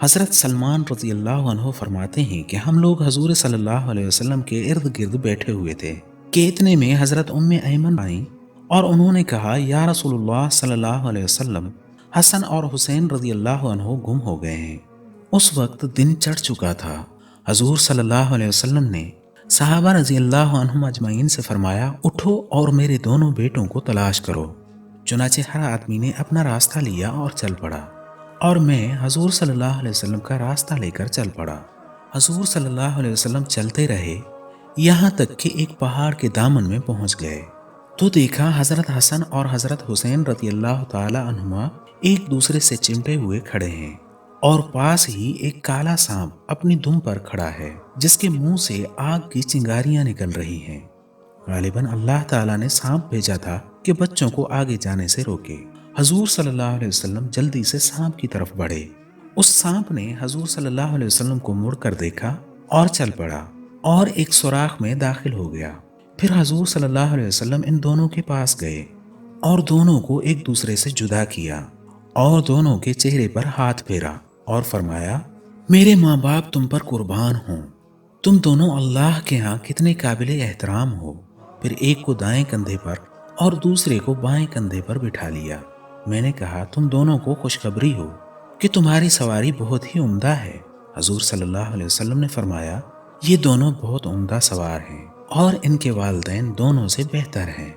حضرت سلمان رضی اللہ عنہ فرماتے ہیں کہ ہم لوگ حضور صلی اللہ علیہ وسلم کے ارد گرد بیٹھے ہوئے تھے کہ اتنے میں حضرت ایمن آئیں اور انہوں نے کہا یا رسول اللہ صلی اللہ علیہ وسلم، حسن اور حسین رضی اللہ عنہ گم ہو گئے ہیں۔ اس وقت دن چڑھ چکا تھا۔ حضور صلی اللہ علیہ وسلم نے صحابہ رضی اللہ عنہم اجمعین سے فرمایا، اٹھو اور میرے دونوں بیٹوں کو تلاش کرو۔ چنانچہ ہر آدمی نے اپنا راستہ لیا اور چل پڑا، اور میں حضور صلی اللہ علیہ وسلم کا راستہ لے کر چل پڑا۔ حضور صلی اللہ علیہ وسلم چلتے رہے یہاں تک کہ ایک پہاڑ کے دامن میں پہنچ گئے تو دیکھا حضرت حسن اور حضرت حسین رضی اللہ تعالی عنہما ایک دوسرے سے چمٹے ہوئے کھڑے ہیں، اور پاس ہی ایک کالا سانپ اپنی دم پر کھڑا ہے جس کے منہ سے آگ کی چنگاریاں نکل رہی ہیں۔ غالباً اللہ تعالیٰ نے سانپ بھیجا تھا کہ بچوں کو آگے جانے سے روکے۔ حضور صلی اللہ علیہ وسلم جلدی سے سانپ کی طرف بڑھے۔ اس سانپ نے حضور صلی اللہ علیہ وسلم کو مڑ کر دیکھا اور چل پڑا اور ایک سوراخ میں داخل ہو گیا۔ پھر حضور صلی اللہ علیہ وسلم ان دونوں کے پاس گئے اور دونوں کو ایک دوسرے سے جدا کیا اور دونوں کے چہرے پر ہاتھ پھیرا اور فرمایا، میرے ماں باپ تم پر قربان ہوں، تم دونوں اللہ کے ہاں کتنے قابل احترام ہو۔ پھر ایک کو دائیں کندھے پر اور دوسرے کو بائیں کندھے پر بٹھا لیا۔ میں نے کہا، تم دونوں کو خوشخبری ہو کہ تمہاری سواری بہت ہی عمدہ ہے۔ حضور صلی اللہ علیہ وسلم نے فرمایا، یہ دونوں بہت عمدہ سوار ہیں اور ان کے والدین دونوں سے بہتر ہیں۔